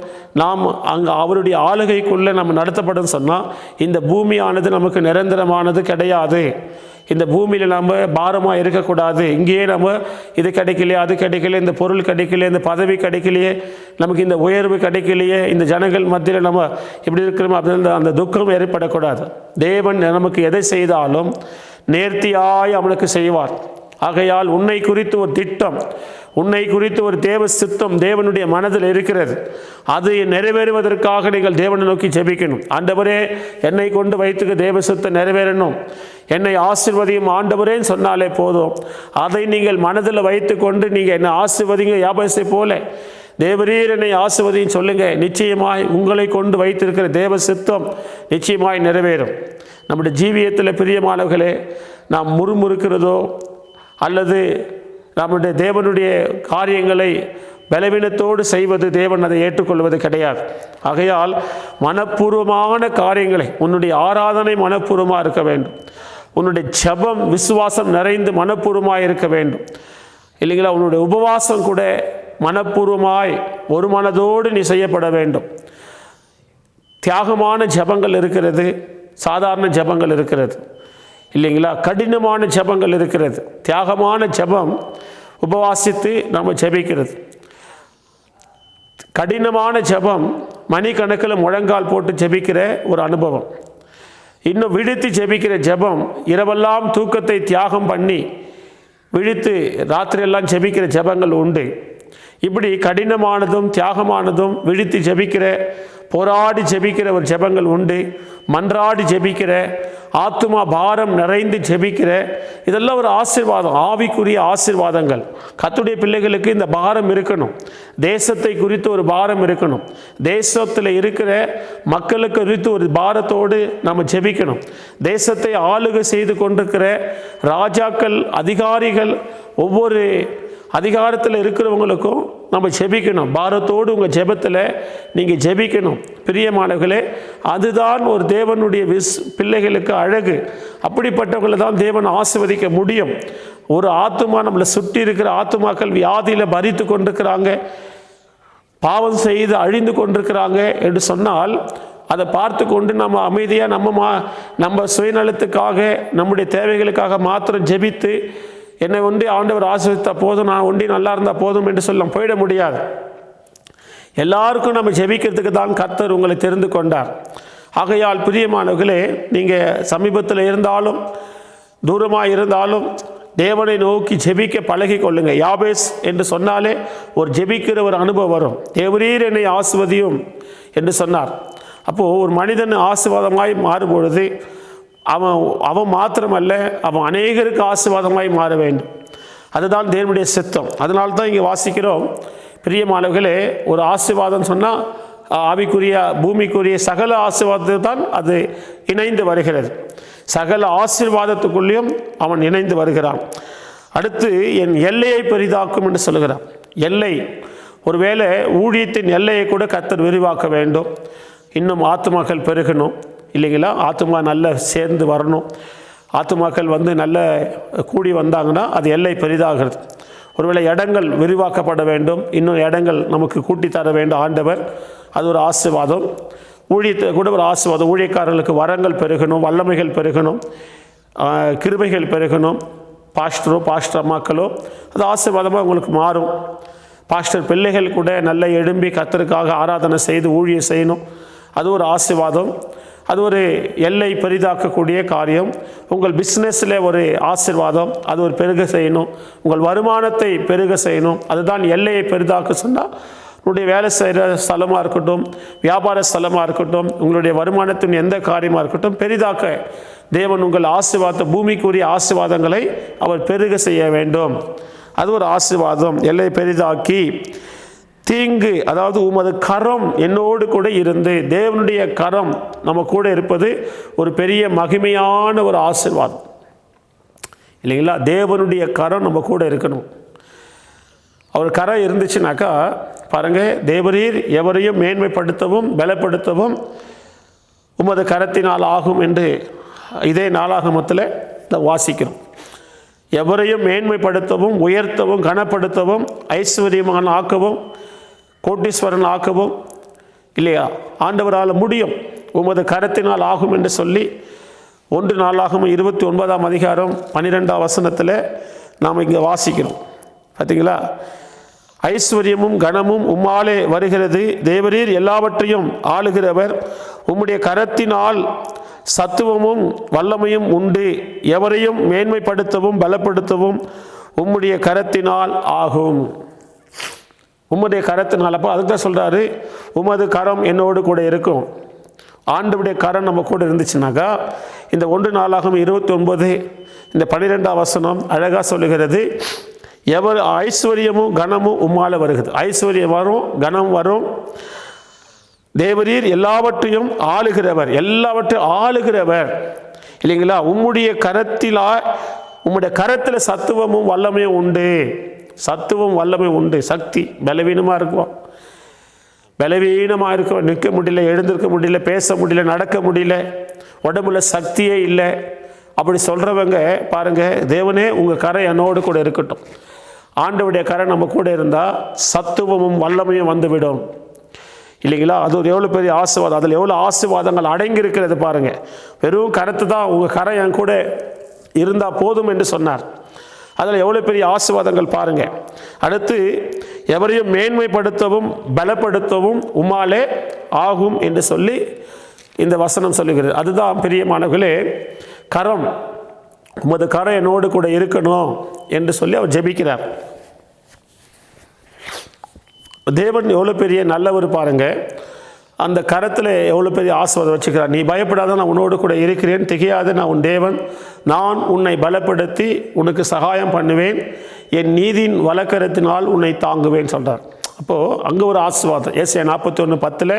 நாம் அங்கே அவருடைய ஆளுகைக்குள்ளே நம்ம நடத்தப்படும் சொன்னால் இந்த பூமியானது நமக்கு நிரந்தரமானது கிடையாது. இந்த பூமியில் நம்ம பாரமாக இருக்கக்கூடாது. இங்கேயே நம்ம இது கிடைக்கலையே, அது கிடைக்கலையே, இந்த பொருள் கிடைக்கலையே, இந்த பதவி கிடைக்கலையே, நமக்கு இந்த உயர்வு கிடைக்கலையே, இந்த ஜனங்கள் மத்தியில் நம்ம இப்படி இருக்கிறோம் அப்படின்னு அந்த துக்கம் ஏற்படக்கூடாது. தேவன் நமக்கு எதை செய்தாலும் நேர்த்தியாய் அவனுக்கு செய்வார். ஆகையால் உன்னை குறித்து ஒரு திட்டம், உன்னை குறித்து ஒரு தேவ சித்தம் தேவனுடைய மனதில் இருக்கிறது. அது நிறைவேறுவதற்காக நீங்கள் தேவனை நோக்கி ஜெபிக்கணும். ஆண்டவரே, என்னை கொண்டு வைத்துக்க தேவ சித்தம் நிறைவேறணும், என்னை ஆசீர்வதியும் ஆண்டவரேன்னு சொன்னாலே போதும். அதை நீங்கள் மனதில் வைத்து கொண்டு நீங்கள் என்னை ஆசீர்வதிங்க யாபேசை போல, தேவரீர் என்னை ஆசீர்வதின்னு சொல்லுங்க. நிச்சயமாய் உங்களை கொண்டு வைத்திருக்கிற தேவ சித்தம் நிச்சயமாய் நிறைவேறும். நம்முடைய ஜீவியத்தில் பிரியமானவர்களே, நாம் முறுமுறுக்கிறதோ அல்லது நம்முடைய தேவனுடைய காரியங்களை பலவீனத்தோடு செய்வது தேவன் அதை ஏற்றுக்கொள்வது கிடையாது. ஆகையால் மனப்பூர்வமான காரியங்களை, உன்னுடைய ஆராதனை மனப்பூர்வமாக இருக்க வேண்டும், உன்னுடைய ஜெபம் விசுவாசம் நிறைந்து மனப்பூர்வமாக இருக்க வேண்டும் இல்லைங்களா? உன்னுடைய உபவாசம் கூட மனப்பூர்வமாய் ஒரு மனதோடு நீ செய்யப்பட வேண்டும். தியாகமான ஜெபங்கள் இருக்கிறது, சாதாரண ஜெபங்கள் இருக்கிறது இல்லைங்களா? கடினமான ஜெபங்கள் இருக்கிறது. தியாகமான ஜெபம் உபவாசித்து நம்ம ஜெபிக்கிறது. கடினமான ஜெபம் மணிக்கணக்கில் முழங்கால் போட்டு ஜெபிக்கிற ஒரு அனுபவம். இன்னும் விழித்து ஜெபிக்கிற ஜெபம், இரவெல்லாம் தூக்கத்தை தியாகம் பண்ணி விழித்து ராத்திரியெல்லாம் ஜெபிக்கிற ஜெபங்கள் உண்டு. இப்படி கடினமானதும் தியாகமானதும் விழித்து ஜெபிக்கிற, போராடி ஜெபிக்கிற ஒரு ஜெபங்கள் உண்டு. மன்றாடி ஜெபிக்கிற, ஆத்துமா பாரம் நிறைந்து ஜெபிக்கிற, இதெல்லாம் ஒரு ஆசீர்வாதம், ஆவிக்குரிய ஆசீர்வாதங்கள். கர்த்தருடைய பிள்ளைகளுக்கு இந்த பாரம் இருக்கணும். தேசத்தை குறித்து ஒரு பாரம் இருக்கணும். தேசத்தில் இருக்கிற மக்களுக்கு குறித்து ஒரு பாரத்தோடு நம்ம ஜெபிக்கணும். தேசத்தை ஆளுகை செய்து கொண்டிருக்கிற ராஜாக்கள், அதிகாரிகள், ஒவ்வொரு அதிகாரத்தில் இருக்கிறவங்களுக்கும் நம்ம ஜெபிக்கணும். பாரத்தோடு உங்கள் ஜெபத்தில் நீங்கள் ஜெபிக்கணும். பிரியமானவர்களே, அதுதான் ஒரு தேவனுடைய பிள்ளைகளுக்கு அழகு. அப்படிப்பட்டவங்களை தான் தேவன் ஆசீர்வதிக்க முடியும். ஒரு ஆத்துமா, நம்மளை சுற்றி இருக்கிற ஆத்துமாக்கள் வியாதியில் பறித்து கொண்டிருக்கிறாங்க, பாவம் செய்து அழிந்து கொண்டிருக்கிறாங்க என்று சொன்னால், அதை பார்த்து கொண்டு நம்ம அமைதியாக நம்ம சுயநலத்துக்காக, நம்முடைய தேவைகளுக்காக மாத்திரம் ஜெபித்து என்னை ஒண்டி ஆண்டவர் ஆசீர்வதித்தா போதும், நான் ஒண்டி நல்லா இருந்தால் போதும் என்று சொல்ல போயிட முடியாது. எல்லாருக்கும் நம்ம ஜெபிக்கிறதுக்கு தான் கர்த்தர் உங்களை தெரிந்து கொண்டார். ஆகையால் பிரியமானவர்களே, நீங்கள் சமீபத்தில் இருந்தாலும் தூரமாக இருந்தாலும் தேவனை நோக்கி ஜெபிக்க பழகி கொள்ளுங்க. யாபேஸ் என்று சொன்னாலே ஒரு ஜெபிக்கிற ஒரு அனுபவம் வரும். தேவரீர் என்னை ஆசீர்வதியும் என்று சொன்னார். அப்போது ஒரு மனிதன் ஆசீர்வாதமாய் மாறும்பொழுது அவன் மாத்திரமல்ல, அவன் அநேகருக்கு ஆசீர்வாதமாய் மாற வேண்டும். அதுதான் தேவனுடைய சித்தம். அதனால தான் இங்கே வாசிக்கிறோம், பிரியமானவர்களே, ஒரு ஆசீர்வாதம் சொன்னால் ஆவிக்குரிய பூமிக்குரிய சகல ஆசீர்வாதத்தை தான் அது இணைந்து வருகிறது. சகல ஆசீர்வாதத்துக்குள்ளேயும் அவன் இணைந்து வருகிறான். அடுத்து என் எல்லையை பெரிதாக்கும் என்று சொல்லுகிறான். எல்லை, ஒருவேளை ஊழியத்தின் எல்லையை கூட கர்த்தர் விரிவாக்க வேண்டும். இன்னும் ஆத்துமாக்கள் பெருகணும் இல்லைங்களா? ஆத்துமா நல்ல சேர்ந்து வரணும். ஆத்துமாக்கள் நல்ல கூடி வந்தாங்கன்னா அது எல்லை பெரிதாகிறது. ஒருவேளை இடங்கள் விரிவாக்கப்பட வேண்டும், இன்னும் இடங்கள் நமக்கு கூட்டி தர வேண்டும் ஆண்டவர். அது ஒரு ஆசீர்வாதம். ஊழியத்தை கூட ஒரு ஆசீர்வாதம். ஊழியக்காரர்களுக்கு வரங்கள் பெருகணும், வல்லமைகள் பெருகணும், கிருபைகள் பெருகணும். பாஸ்டர் அம்மாக்களோ அது ஆசீர்வாதமாக உங்களுக்கு மாறும். பாஸ்டர் பிள்ளைகள் கூட நல்ல எழும்பி கர்த்தருக்காக ஆராதனை செய்து ஊழியம் செய்யணும். அது ஒரு ஆசீர்வாதம். அது ஒரு எல்லை பெரிதாக்கக்கூடிய காரியம். உங்கள் பிஸ்னஸில் ஒரு ஆசீர்வாதம், அது ஒரு பெருக செய்யணும். உங்கள் வருமானத்தை பெருக செய்யணும். அதுதான் எல்லையை பெரிதாக்க சொன்னால், உங்களுடைய வேலை செய்கிற ஸ்தலமாக இருக்கட்டும், வியாபார ஸ்தலமாக இருக்கட்டும், உங்களுடைய வருமானத்தின் எந்த காரியமாக இருக்கட்டும், பெரிதாக்க தேவன் உங்கள் ஆசீர்வாத பூமிக்குரிய ஆசீர்வாதங்களை அவர் பெருக செய்ய வேண்டும். அது ஒரு ஆசீர்வாதம். எல்லை பெரிதாக்கி தீங்கு, அதாவது உமது கரம் என்னோடு கூட இருந்து, தேவனுடைய கரம் நம்ம கூட இருப்பது ஒரு பெரிய மகிமையான ஒரு ஆசீர்வாதம் இல்லைங்களா? தேவனுடைய கரம் நம்ம கூட இருக்கணும். அவர் கரம் இருந்துச்சுனாக்கா பாருங்கள், தேவரீர் எவரையும் மேன்மைப்படுத்தவும் பலப்படுத்தவும் உமது கரத்தினால் ஆகும் என்று இதே நாளாகமத்தில் வாசிக்கிறோம். எவரையும் மேன்மைப்படுத்தவும் உயர்த்தவும் கனப்படுத்தவும் ஐஸ்வர்யமான ஆக்கவும் கோட்டீஸ்வரன் ஆக்கவும் இல்லையா ஆண்டவரால் முடியும், உமது கரத்தினால் ஆகும் என்று சொல்லி 1 நாளாகமம் 29ஆம் அதிகாரம் 12ஆம் வசனத்தில் நாம் இங்கே வாசிக்கிறோம். பார்த்தீங்களா? ஐஸ்வர்யமும் கனமும் உம்மாலே வருகிறது, தேவரீர் எல்லாவற்றையும் ஆளுகிறவர், உம்முடைய கரத்தினால் சத்துவமும் வல்லமையும் உண்டு, எவரையும் மேன்மைப்படுத்தவும் பலப்படுத்தவும் உம்முடைய கரத்தினால் ஆகும். உம்முடைய கரத்தினால். அப்போ அதுக்கு தான் சொல்கிறாரு, உமது கரம் என்னோடு கூட இருக்கும். ஆண்டவுடைய கரம் நம்ம கூட இருந்துச்சுனாக்கா, இந்த 1 நாளாகமம் 29 இந்த 12ஆம் வசனம் அழகாக சொல்லுகிறது, எவர் ஐஸ்வர்யமும் கனமும் உம்மால வருகிறது. ஐஸ்வர்யம் வரும், கனம் வரும். தேவரீர் எல்லாவற்றையும் ஆளுகிறவர், எல்லாவற்றையும் ஆளுகிறவர் இல்லைங்களா? உம்முடைய கரத்திலா, உம்முடைய கரத்தில் சத்துவமும் வல்லமையும் உண்டு. சத்துவம் வல்லமை உண்டு. சக்தி பலவீனமாக இருக்கும், பலவீனமாக இருக்கும், நிற்க முடியல, எழுந்திருக்க முடியல, பேச முடியல, நடக்க முடியல, உடம்புல சக்தியே இல்லை. அப்படி சொல்கிறவங்க பாருங்கள், தேவனே உங்கள் கரை என்னோடு கூட இருக்கட்டும். ஆண்டவுடைய கரை நம்ம கூட இருந்தால் சத்துவமும் வல்லமையும் வந்துவிடும் இல்லைங்களா? அது ஒரு எவ்வளோ பெரிய ஆசீர்வாதம். அதில் எவ்வளோ ஆசீர்வாதங்கள் அடங்கி இருக்கிறது பாருங்கள். வெறும் கருத்து தான், உங்கள் கரை என் கூட இருந்தால் போதும் என்று சொன்னார். அதில் எவ்வளோ பெரிய ஆசீர்வாதங்கள் பாருங்கள். அடுத்து, எவரையும் மேன்மைப்படுத்தவும் பலப்படுத்தவும் உம்மாலே ஆகும் என்று சொல்லி இந்த வசனம் சொல்லுகிறது. அதுதான் பிரியமானவர்களே கரம். உமது கரம் என்னோடு கூட இருக்கணும் என்று சொல்லி அவர் ஜெபிக்கிறார். தேவன் எவ்வளோ பெரிய நல்லவர் பாருங்கள். அந்த கரத்தில் எவ்வளோ பெரிய ஆசீர்வாதம் வச்சுக்கிறார். நீ பயப்படாத, நான் உன்னோடு கூட இருக்கிறேன், திகையாத, நான் உன் தேவன், நான் உன்னை பலப்படுத்தி உனக்கு சகாயம் பண்ணுவேன், என் நீதியின் வலக்கரத்தினால் உன்னை தாங்குவேன் சொல்கிறார். அப்போது அங்கே ஒரு ஆசீர்வாதம். ஏசாயா 41:10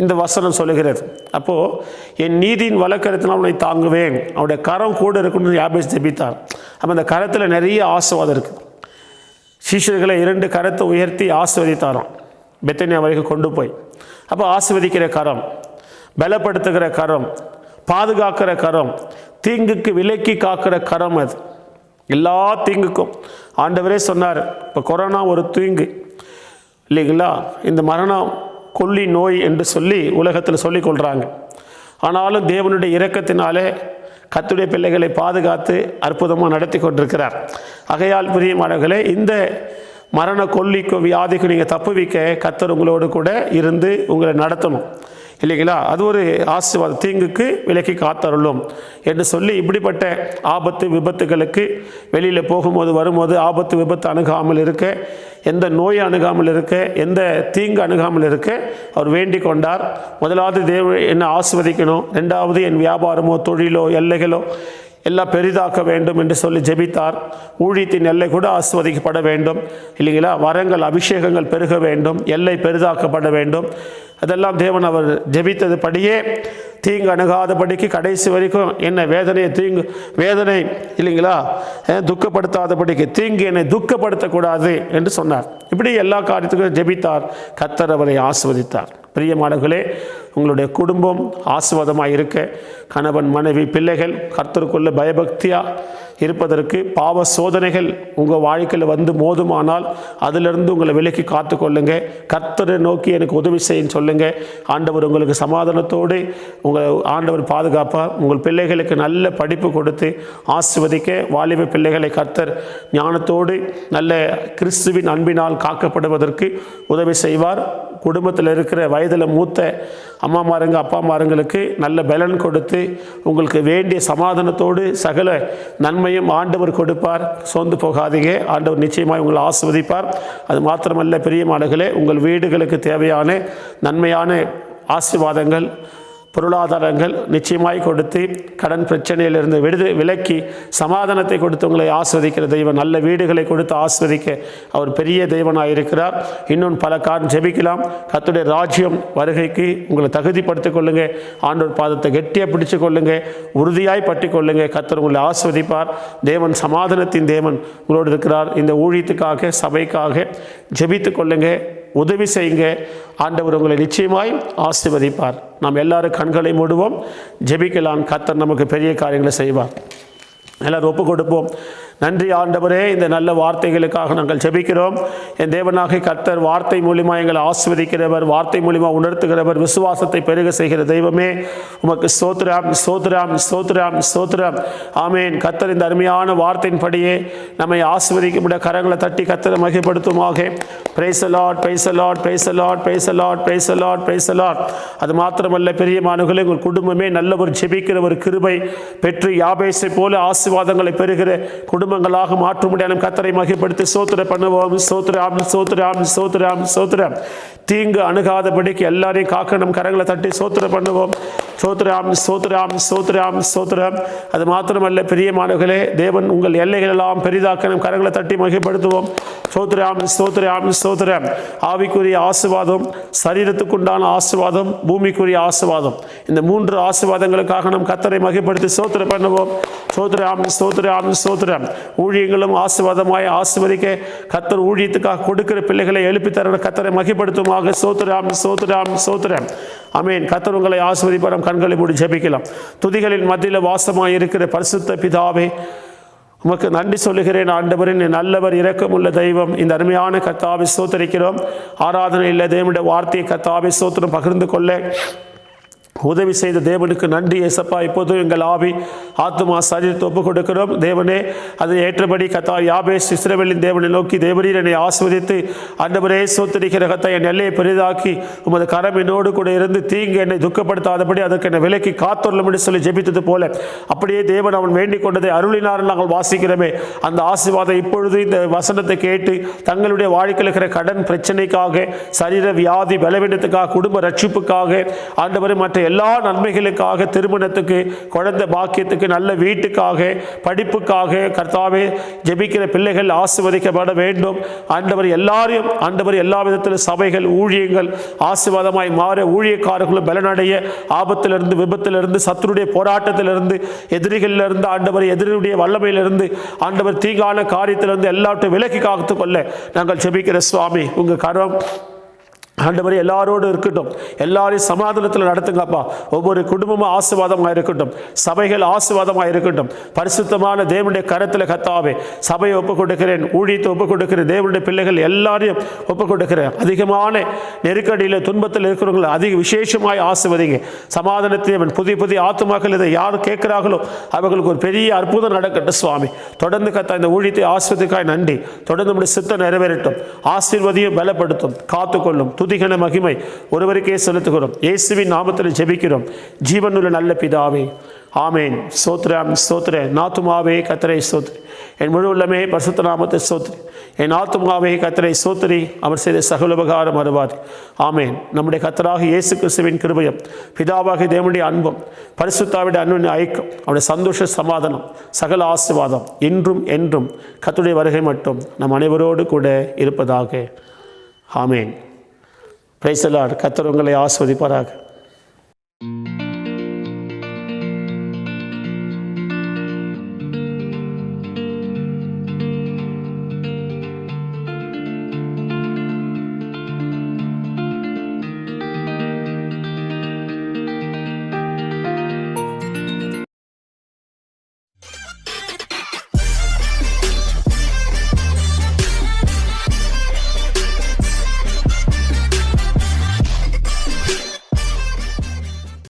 இந்த வசனம் சொல்லுகிறது. அப்போது என் நீதியின் வலக்கரத்தினால் உன்னை தாங்குவேன், அவனுடைய கரம் கூட இருக்குன்னு யாபேஸ் ஜெபித்தார். அப்போ அந்த கரத்தில் நிறைய ஆசீர்வாதம் இருக்குது. சீஷர்களை 2 கரத்தை உயர்த்தி ஆசீர்வதித்தாராம், பெத்தனியா வரைக்கும் கொண்டு போய். அப்போ ஆசீர்வதிக்கிற கரம், பலப்படுத்துகிற கரம், பாதுகாக்கிற கரம், தீங்குக்கு விலக்கி காக்கிற கரம். அது எல்லா தீங்குக்கும் ஆண்டவரே சொன்னார். இப்போ கொரோனா ஒரு தீங்கு இல்லைங்களா? இந்த மரணம் கொல்லி நோய் என்று சொல்லி உலகத்தில் சொல்லிக் கொள்கிறாங்க. ஆனாலும் தேவனுடைய இரக்கத்தினாலே கர்த்தருடைய பிள்ளைகளை பாதுகாத்து அற்புதமாக நடத்தி கொண்டிருக்கிறார். ஆகையால் பிரியமானவர்களே, இந்த மரண கொல்லிக்கு வியாதிக்கு நீங்கள் தப்புவிக்க கர்த்தர் உங்களோடு கூட இருந்து உங்களை நடத்தணும் இல்லைங்களா? அது ஒரு ஆசீர்வாதம். தீங்குக்கு விலக்கி காத்தருளும் என்று சொல்லி இப்படிப்பட்ட ஆபத்து விபத்துகளுக்கு வெளியில் போகும்போது வரும்போது ஆபத்து விபத்து அணுகாமல் இருக்க, எந்த நோய் அணுகாமல் இருக்க, எந்த தீங்கு அணுகாமல் இருக்க அவர் வேண்டிக் கொண்டார். முதலாவது தேவ என்னை ஆசீர்வதிக்கணும், 2வது என் வியாபாரமோ தொழிலோ எல்லைகளோ எல்லாம் பெரிதாக்க வேண்டும் என்று சொல்லி ஜெபித்தார். ஊழியத்தின் எல்லை கூட ஆசீர்வதிக்கப்பட வேண்டும் இல்லைங்களா? வரங்கள் அபிஷேகங்கள் பெருக வேண்டும், எல்லை பெரிதாக்கப்பட வேண்டும். அதெல்லாம் தேவன் அவர் ஜெபித்தது படியே தீங்கு அணுகாதபடிக்கு கடைசி வரைக்கும் என்ன வேதனை இல்லைங்களா, துக்கப்படுத்தாதபடிக்கு, தீங்கு என்னை துக்கப்படுத்தக்கூடாது என்று சொன்னார். இப்படி எல்லா காரியத்துக்கும் ஜெபித்தார். கர்த்தர் அவரை ஆசீர்வதித்தார். பிரியமானவர்களே, உங்களுடைய குடும்பம் ஆசீர்வாதமாக இருக்க, கணவன் மனைவி பிள்ளைகள் கர்த்தருக்குள்ள பயபக்தியாக இருப்பதற்கு பாவ சோதனைகள் உங்கள் வாழ்க்கையில் வந்து மோதுமானால் அதிலிருந்து உங்களை விலக்கி காத்து கொள்ளுங்க. கர்த்தரை நோக்கி எனக்கு உதவி செய்ய சொல்லுங்க. ஆண்டவர் உங்களுக்கு சமாதானத்தோடு உங்கள் ஆண்டவர் பாதுகாப்பார். உங்கள் பிள்ளைகளுக்கு நல்ல படிப்பு கொடுத்து ஆசீர்வதிக்க, வாலிப பிள்ளைகளை கர்த்தர் ஞானத்தோடு நல்ல கிறிஸ்துவின் அன்பினால் காக்கப்படுவதற்கு உதவி செய்வார். குடும்பத்தில் இருக்கிற வயதில் மூத்த அம்மாமாருங்க அப்பாமாருங்களுக்கு நல்ல பலன் கொடுத்து உங்களுக்கு வேண்டிய சமாதானத்தோடு சகல நன்மையும் ஆண்டவர் கொடுப்பார். சோர்ந்து போகாதீங்க. ஆண்டவர் நிச்சயமாக உங்களை ஆசீர்வதிப்பார். அது மாத்திரமல்ல பிரியமானவர்களே, உங்கள் வீடுகளுக்கு தேவையான நன்மையான ஆசீர்வாதங்கள் பொருளாதாரங்கள் நிச்சயமாய் கொடுத்து கடன் பிரச்சனையிலிருந்து விலக்கி சமாதானத்தை கொடுத்து உங்களை ஆஸ்வதிக்கிற தெய்வம், நல்ல வீடுகளை கொடுத்து ஆஸ்வதிக்க அவர் பெரிய தெய்வனாக இருக்கிறார். இன்னும் பல காரணம் ஜெபிக்கலாம். கர்த்தருடைய ராஜ்யம் வருகைக்கு உங்களை தகுதிப்படுத்திக் கொள்ளுங்க. ஆண்டவர் பாதத்தை கெட்டியாக பிடிச்சு கொள்ளுங்க, உறுதியாய் பற்றி கொள்ளுங்க. கர்த்தர் உங்களை ஆஸ்வதிப்பார். தேவன் சமாதானத்தின் தேவன் உங்களோடு இருக்கிறார். இந்த ஊழியத்துக்காக சபைக்காக ஜெபித்து கொள்ளுங்க, உதவி செய்யுங்க. ஆண்டவர் உங்களை நிச்சயமாய் ஆசீர்வதிப்பார். நாம் எல்லாரும் கண்களை மூடுவோம், ஜெபிக்கலாம். கர்த்தர் நமக்கு பெரிய காரியங்களை செய்வார். எல்லாரும் ஒப்பு கொடுப்போம். நன்றி ஆண்டவரே, இந்த நல்ல வார்த்தைகளுக்காக நாங்கள் ஜெபிக்கிறோம். என் தேவனாகிய கர்த்தர் வார்த்தை மூலியமாக எங்களை ஆசீர்வதிக்கிறவர், வார்த்தை மூலியமாக உணர்த்துகிறவர், விசுவாசத்தை பெருக செய்கிற தெய்வமே, உமக்கு ஸ்தோத்திரம் ஸ்தோத்திரம் ஸ்தோத்திரம் ஸ்தோத்திரம். ஆமேன். கர்த்தர் இந்த அருமையான வார்த்தையின்படியே நம்மை ஆசீர்வதிக்க கரங்களை தட்டி கர்த்தரை மகிமைப்படுத்துமாக. Praise the lord, praise the lord, praise the lord, praise the lord, praise the lord, praise the lord. அது மாத்திரமல்ல பிரியமானவர்களே, உங்கள் குடும்பமே நல்ல ஒரு ஜெபிக்கிற ஒரு கிருபை பெற்று யாபேசை போல ஆசீர்வாதங்களை பெறுகிற குடும்பங்களாக மாற்ற முடியாத கர்த்தரை மகிமைப்படுத்தி ஸ்தோத்திரம் பண்ணுவோம். ஸ்தோத்திரம் ஸ்தோத்திரம் ஸ்தோத்திரம் ஸ்தோத்திரம். தீங்கு அணுகாதபடிக்கு எல்லாரையும் காக்க நம் கரங்களை தட்டி ஸ்தோத்திரம் பண்ணுவோம். ஸ்தோத்திரம் ஸ்தோத்திரம் ஸ்தோத்திரம் ஸ்தோத்திரம். அது மாத்திரமல்ல பிரியமானவர்களே, தேவன் உங்கள் எல்லைகள் எல்லாம் பெரிதாக்க நம் கரங்களை தட்டி மகிமைப்படுத்துவோம். ஸ்தோத்திரம் ஸ்தோத்திரம் ஸ்தோத்திரம். ஆவிக்குரிய ஆசீர்வாதம், சரீரத்துக்குண்டான ஆசீர்வாதம், பூமிக்குரிய ஆசீர்வாதம், இந்த 3 ஆசீர்வாதங்களுக்காக நம் கர்த்தரை மகிமைப்படுத்தி ஸ்தோத்திரம் பண்ணுவோம். ஸ்தோத்திரம் ஸ்தோத்திரம் ஸ்தோத்திரம். ஊழியங்களும் ஆசீர்வாதமாய் ஆசீர்வதிக்க கர்த்தர் ஊழியத்துக்காக கொடுக்கிற பிள்ளைகளை எழுப்பி தர கர்த்தரை மகிமைப்படுத்துமாக. ஸ்தோத்திரம் ஸ்தோத்திரம் ஸ்தோத்திரம். ஆமென். கர்த்தர் உங்களை ஆசீர்வதிப்பார். கண்களை மூடி ஜெபிக்கலாம். துதிகளின் மத்தியில் வாசமாய் இருக்கிற பரிசுத்த பிதாவே, உமக்கு நன்றி சொல்லுகிறேன். ஆண்டவரின் நல்லவர், இரக்கமுள்ள தெய்வம், இந்த அருமையான கர்த்தாவை ஸ்தோத்திரிக்கிறோம். ஆராதனையில் தேவனுடைய வார்த்தையை கர்த்தாவை ஸ்தோத்திரம் பகிர்ந்து கொள்ள உதவி செய்த தேவனுக்கு நன்றி ஏசப்பா. இப்போதும் எங்கள் ஆவி ஆத்மா சரீரத்தை ஒப்புக் கொடுக்கிறோம் தேவனே. அதை ஏற்றபடி கத்தா யாபேஸ் இஸ்ரவேலின் தேவனை நோக்கி, தேவரீர் என்னை ஆசீர்வதித்து ஆண்டவரே ஸ்தோத்திரிக்கிற கத்தா என் எல்லையை பெரிதாக்கி உமது கரம் என்னோடு கூட இருந்து தீங்கு என்னை துக்கப்படுத்தாதபடி அதற்கு என்னை விலக்கி காத்தொருளும் என்று சொல்லி ஜெபித்தது போல அப்படியே தேவன் அவன் வேண்டிக் கொண்டதை அருளினார் நாங்கள் வாசிக்கிறோமே. அந்த ஆசீர்வாதம் இப்பொழுது இந்த வசனத்தை கேட்டு தங்களுடைய வாழ்க்கையில் இருக்கிற கடன் பிரச்சனைக்காக, சரீர வியாதி பலவீனத்துக்காக, குடும்ப ரட்சிப்புக்காக, ஆண்டவரை மற்ற எல்லா நன்மைகளுக்காக, திருமணத்துக்கு, குழந்தை பாக்கியத்துக்கு, நல்ல வீட்டுக்காக, படிப்புக்காக கர்த்தாவே ஜெபிக்கிற பிள்ளைகள் ஆசீர்வதிக்கப்பட வேண்டும். ஆண்டவர் எல்லாரையும் ஆண்டவர் எல்லா விதத்திலும் சபைகள் ஊழியங்கள் ஆசீர்வாதமாய் மாற, ஊழியக்காரர்களும் பலனடைய, ஆபத்திலிருந்து விபத்திலிருந்து சத்துருடைய போராட்டத்திலிருந்து எதிரிகளிலிருந்து ஆண்டவர் எதிரியுடைய வல்லமையிலிருந்து ஆண்டவர் தீங்கான காரியத்திலிருந்து எல்லாவற்றையும் விலக்கி காத்துக் கொள்ள நாங்கள் ஜெபிக்கிற சுவாமி. உங்கள் கரம் ஆண்டவரே எல்லாரோடு இருக்கட்டும். எல்லாரையும் சமாதானத்தில் நடத்துங்கப்பா. ஒவ்வொரு குடும்பமும் ஆசீர்வாதமாக இருக்கட்டும், சபைகள் ஆசீர்வாதமாக இருக்கட்டும். பரிசுத்தமான தேவனுடைய கரத்தில் கர்த்தாவே சபையை ஒப்புக் கொடுக்கிறேன், ஊழியத்தை ஒப்புக் கொடுக்கிறேன், தேவனுடைய பிள்ளைகள் எல்லாரையும் ஒப்புக் கொடுக்கிறேன். அதிகமான நெருக்கடியில் துன்பத்தில் இருக்கிறவங்களை அதிக விசேஷமாய் ஆசீர்வதிங்க. சமாதானத்தை புதிய புதிய ஆத்துமாக்கள் இதை யார் கேட்கிறார்களோ அவர்களுக்கு ஒரு பெரிய அற்புதம் நடக்கட்டும் சுவாமி. தொடர்ந்து கர்த்தா இந்த ஊழியத்தை ஆசீர்வதிக்காய் நன்றி. தொடர்ந்து நம்முடைய சித்தம் நிறைவேறட்டும். ஆசீர்வதியும் பலப்படுத்தும், காத்துக்கொள்ளும். துதிகன மகிமை ஒருவருக்கே செலுத்துகிறோம். இயேசுவின் நாமத்தில் ஜெபிக்கிறோம் ஜீவனுள்ள நல்ல பிதாவே, ஆமேன். ஸ்தோத்திரம் ஸ்தோத்திரம். நாத்துமாவே கர்த்தரை ஸ்தோத்திரி, என் முழு உள்ளமே பரிசுத்த நாமத்தை ஸ்தோத்திரி. என் ஆத்துமாவே கர்த்தரை ஸ்தோத்திரி, அவர் செய்த சகல உபகாரம் மறவாதே. ஆமேன். நம்முடைய கர்த்தராக இயேசு கிறிஸ்துவின் கிருபையும், பிதாவாகிய தேவனுடைய அன்பும், பரிசுத்தாவிட அன்பின் ஐக்கியம், அவருடைய சந்தோஷ சமாதானம், சகல ஆசீர்வாதம் இன்றும் என்றும் கர்த்தருடைய வருகை மட்டும் நம் அனைவரோடு கூட இருப்பதாக. ஆமேன். Praise the lord. கர்த்தர் உங்களை ஆசீர்வதிப்பாராக.